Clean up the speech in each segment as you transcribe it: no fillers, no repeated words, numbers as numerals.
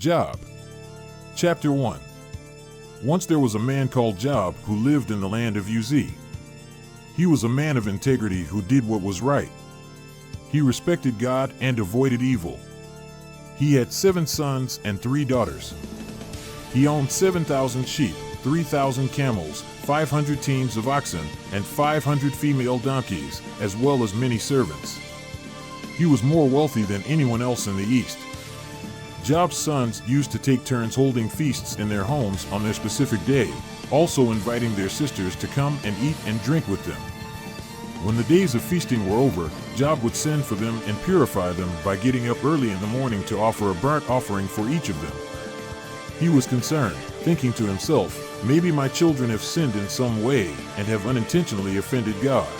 Job. Chapter 1. Once there was a man called Job who lived in the land of Uz. He was a man of integrity who did what was right. He respected God and avoided evil. He had 7 sons and 3 daughters. He owned 7,000 sheep, 3,000 camels, 500 teams of oxen, and 500 female donkeys, as well as many servants. He was more wealthy than anyone else in the East. Job's sons used to take turns holding feasts in their homes on their specific day, also inviting their sisters to come and eat and drink with them. When the days of feasting were over, Job would send for them and purify them by getting up early in the morning to offer a burnt offering for each of them. He was concerned, thinking to himself, maybe my children have sinned in some way and have unintentionally offended God.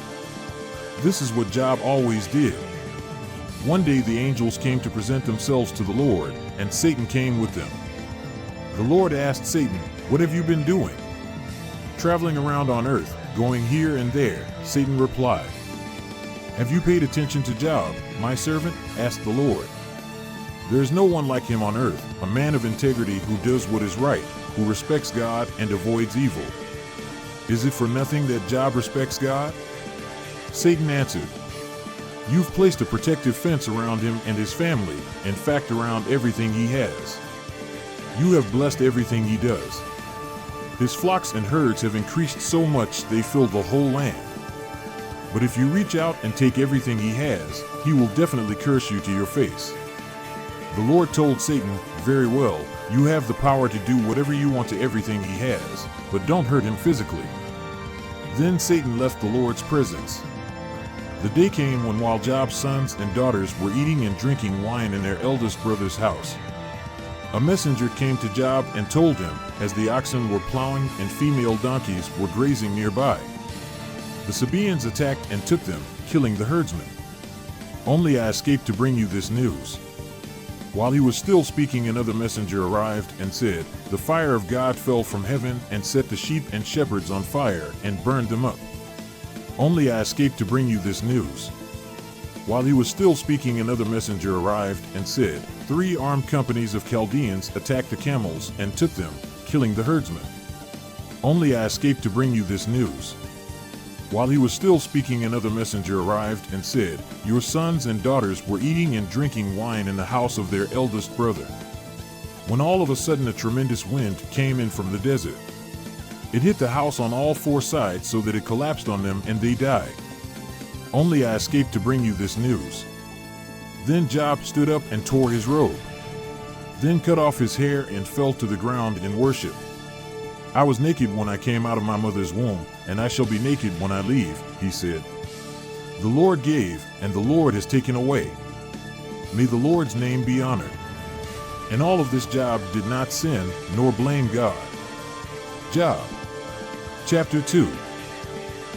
This is what Job always did. One day the angels came to present themselves to the Lord, and Satan came with them. The Lord asked Satan, "What have you been doing?" "Traveling around on earth, going here and there," Satan replied. "Have you paid attention to Job, my servant?" asked the Lord. "There is no one like him on earth, a man of integrity who does what is right, who respects God and avoids evil. Is it for nothing that Job respects God?" Satan answered, "You've placed a protective fence around him and his family, in fact around everything he has. You have blessed everything he does. His flocks and herds have increased so much they fill the whole land. But if you reach out and take everything he has, he will definitely curse you to your face." The Lord told Satan, "Very well, you have the power to do whatever you want to everything he has, but don't hurt him physically." Then Satan left the Lord's presence. The day came when while Job's sons and daughters were eating and drinking wine in their eldest brother's house, a messenger came to Job and told him, as the oxen were plowing and female donkeys were grazing nearby, the Sabaeans attacked and took them, killing the herdsmen. "Only I escaped to bring you this news." While he was still speaking, another messenger arrived and said, "The fire of God fell from heaven and set the sheep and shepherds on fire and burned them up. Only I escaped to bring you this news." While he was still speaking, another messenger arrived and said, 3 armed companies of Chaldeans attacked the camels and took them, killing the herdsmen. Only I escaped to bring you this news." While he was still speaking, another messenger arrived and said, "Your sons and daughters were eating and drinking wine in the house of their eldest brother." When all of a sudden a tremendous wind came in from the desert. It hit the house on all 4 sides so that it collapsed on them and they died. Only I escaped to bring you this news. Then Job stood up and tore his robe, then cut off his hair and fell to the ground in worship. "I was naked when I came out of my mother's womb, and I shall be naked when I leave," he said. "The Lord gave, and the Lord has taken away. May the Lord's name be honored." In all of this Job did not sin, nor blame God. Job. Chapter 2.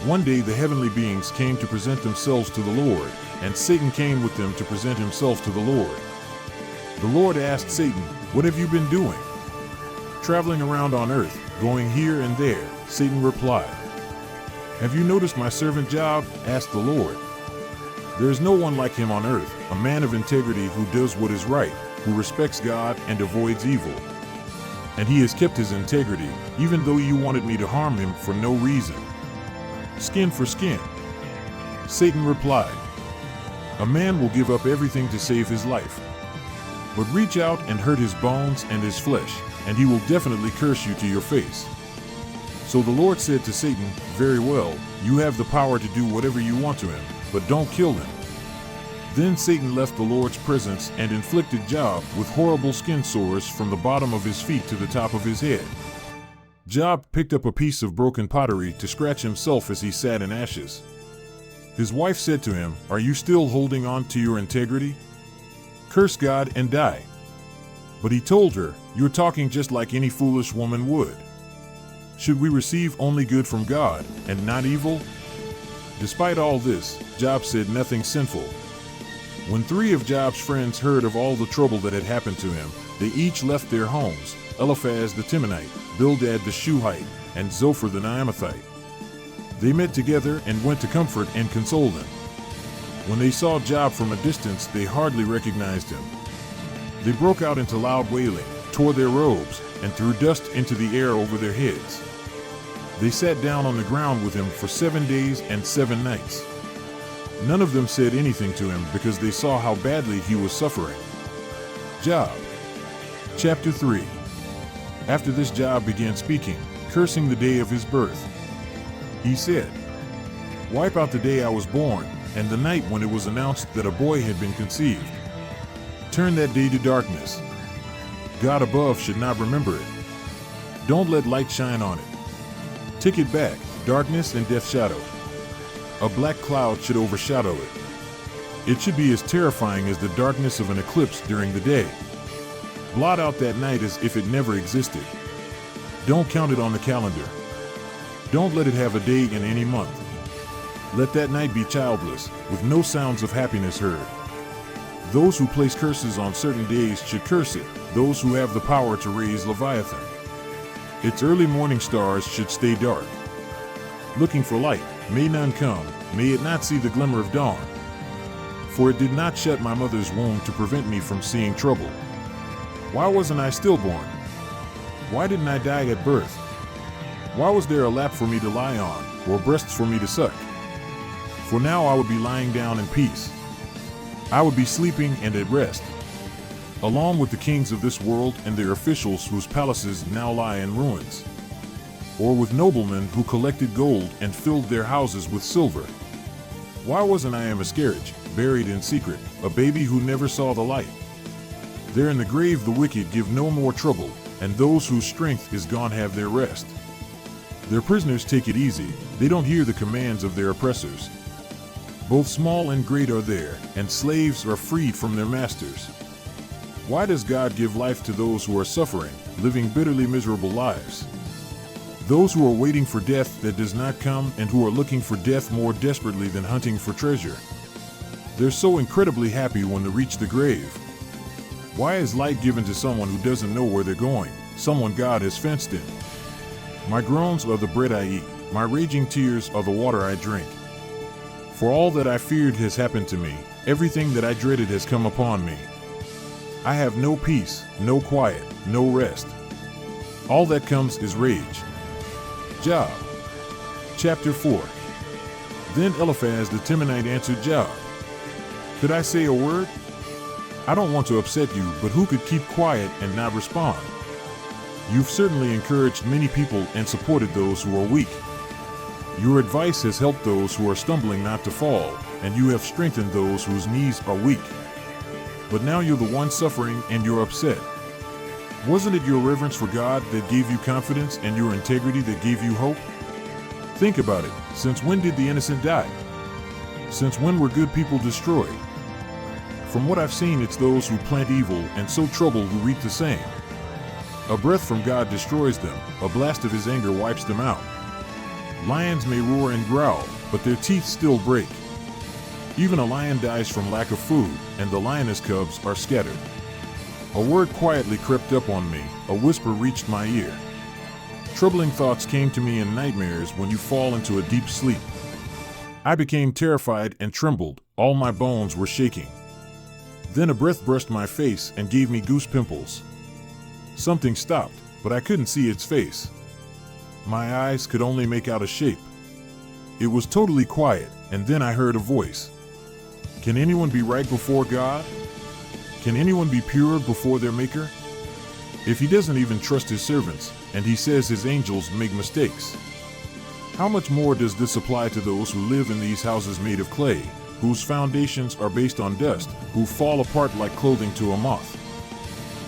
One day the heavenly beings came to present themselves to the Lord, and Satan came with them to present himself to the Lord. The Lord asked Satan, "What have you been doing?" "Traveling around on earth, going here and there," Satan replied. "Have you noticed my servant Job?" asked the Lord. "There is no one like him on earth, a man of integrity who does what is right, who respects God and avoids evil. And he has kept his integrity, even though you wanted me to harm him for no reason." Skin for skin. Satan replied, "A man will give up everything to save his life. But reach out and hurt his bones and his flesh, and he will definitely curse you to your face." So the Lord said to Satan, "Very well, you have the power to do whatever you want to him, but don't kill him." Then Satan left the Lord's presence and inflicted Job with horrible skin sores from the bottom of his feet to the top of his head. Job picked up a piece of broken pottery to scratch himself as he sat in ashes. His wife said to him, "Are you still holding on to your integrity? Curse God and die." But he told her, "You're talking just like any foolish woman would. Should we receive only good from God and not evil?" Despite all this, Job said nothing sinful. When 3 of Job's friends heard of all the trouble that had happened to him, they each left their homes, Eliphaz the Temanite, Bildad the Shuhite, and Zophar the Naamathite. They met together and went to comfort and console him. When they saw Job from a distance, they hardly recognized him. They broke out into loud wailing, tore their robes, and threw dust into the air over their heads. They sat down on the ground with him for 7 days and 7 nights. None of them said anything to him because they saw how badly he was suffering. Job. Chapter 3. After this, Job began speaking, cursing the day of his birth. He said, "Wipe out the day I was born, and the night when it was announced that a boy had been conceived. Turn that day to darkness. God above should not remember it. Don't let light shine on it. Take it back, darkness and death shadow. A black cloud should overshadow it. It should be as terrifying as the darkness of an eclipse during the day. Blot out that night as if it never existed. Don't count it on the calendar. Don't let it have a day in any month. Let that night be childless, with no sounds of happiness heard. Those who place curses on certain days should curse it, those who have the power to raise Leviathan. Its early morning stars should stay dark. Looking for light, may none come, may it not see the glimmer of dawn. For it did not shut my mother's womb to prevent me from seeing trouble. Why wasn't I stillborn? Why didn't I die at birth? Why was there a lap for me to lie on, or breasts for me to suck? For now I would be lying down in peace. I would be sleeping and at rest, along with the kings of this world and their officials whose palaces now lie in ruins, or with noblemen who collected gold and filled their houses with silver. Why wasn't I a miscarriage, buried in secret, a baby who never saw the light? There in the grave the wicked give no more trouble, and those whose strength is gone have their rest. Their prisoners take it easy, they don't hear the commands of their oppressors. Both small and great are there, and slaves are freed from their masters. Why does God give life to those who are suffering, living bitterly miserable lives? Those who are waiting for death that does not come and who are looking for death more desperately than hunting for treasure. They're so incredibly happy when they reach the grave. Why is light given to someone who doesn't know where they're going, someone God has fenced in? My groans are the bread I eat, my raging tears are the water I drink. For all that I feared has happened to me, everything that I dreaded has come upon me. I have no peace, no quiet, no rest. All that comes is rage. Job. Chapter 4. Then Eliphaz the Temanite answered Job, "Could I say a word? I don't want to upset you, but who could keep quiet and not respond? You've certainly encouraged many people and supported those who are weak. Your advice has helped those who are stumbling not to fall, and you have strengthened those whose knees are weak. But now you're the one suffering and you're upset. Wasn't it your reverence for God that gave you confidence and your integrity that gave you hope? Think about it. Since when did the innocent die? Since when were good people destroyed? From what I've seen, it's those who plant evil and sow trouble who reap the same. A breath from God destroys them, a blast of his anger wipes them out. Lions may roar and growl, but their teeth still break. Even a lion dies from lack of food, and the lioness cubs are scattered. A word quietly crept up on me, a whisper reached my ear. Troubling thoughts came to me in nightmares when you fall into a deep sleep. I became terrified and trembled, all my bones were shaking. Then a breath brushed my face and gave me goose pimples. Something stopped, but I couldn't see its face. My eyes could only make out a shape. It was totally quiet, and then I heard a voice. Can anyone be right before God? Can anyone be pure before their Maker? If he doesn't even trust his servants, and he says his angels make mistakes, how much more does this apply to those who live in these houses made of clay, whose foundations are based on dust, who fall apart like clothing to a moth?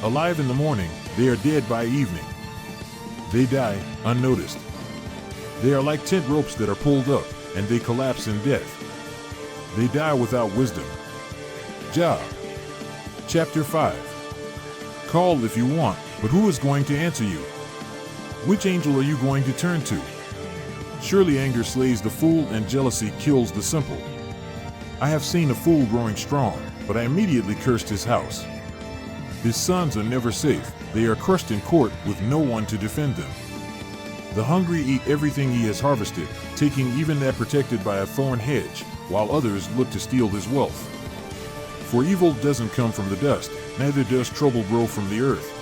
Alive in the morning, they are dead by evening. They die unnoticed. They are like tent ropes that are pulled up, and they collapse in death. They die without wisdom. Job. Chapter 5. Call if you want, but who is going to answer you? Which angel are you going to turn to? Surely anger slays the fool and jealousy kills the simple. I have seen a fool growing strong, but I immediately cursed his house. His sons are never safe. They are crushed in court with no one to defend them. The hungry eat everything he has harvested, taking even that protected by a thorn hedge, while others look to steal his wealth. For evil doesn't come from the dust, neither does trouble grow from the earth.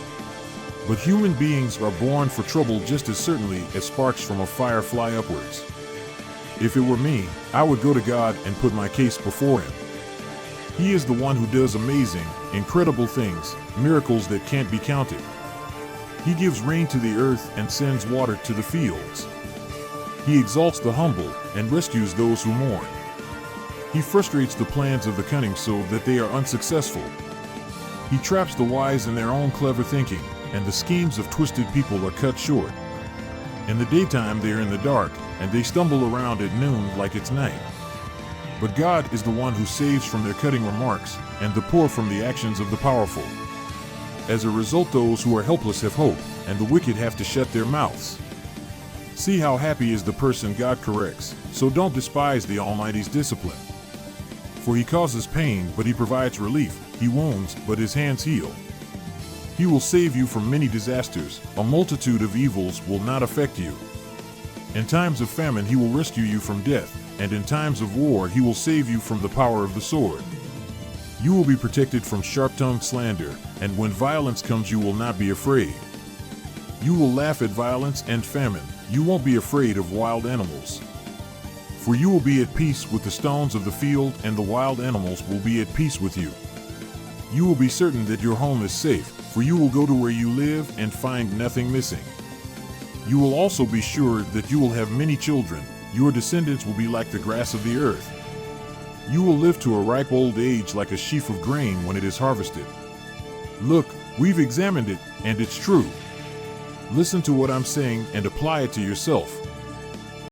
But human beings are born for trouble just as certainly as sparks from a fire fly upwards. If it were me, I would go to God and put my case before Him. He is the one who does amazing, incredible things, miracles that can't be counted. He gives rain to the earth and sends water to the fields. He exalts the humble and rescues those who mourn. He frustrates the plans of the cunning so that they are unsuccessful. He traps the wise in their own clever thinking, and the schemes of twisted people are cut short. In the daytime they are in the dark, and they stumble around at noon like it's night. But God is the one who saves from their cutting remarks, and the poor from the actions of the powerful. As a result, those who are helpless have hope, and the wicked have to shut their mouths. See how happy is the person God corrects, so don't despise the Almighty's discipline. For He causes pain, but He provides relief. He wounds, but His hands heal. He will save you from many disasters. A multitude of evils will not affect you. In times of famine He will rescue you from death, and in times of war He will save you from the power of the sword. You will be protected from sharp-tongued slander, and when violence comes you will not be afraid. You will laugh at violence and famine. You won't be afraid of wild animals. For you will be at peace with the stones of the field, and the wild animals will be at peace with you. You will be certain that your home is safe, for you will go to where you live and find nothing missing. You will also be sure that you will have many children. Your descendants will be like the grass of the earth. You will live to a ripe old age like a sheaf of grain when it is harvested. Look, we've examined it, and it's true. Listen to what I'm saying and apply it to yourself.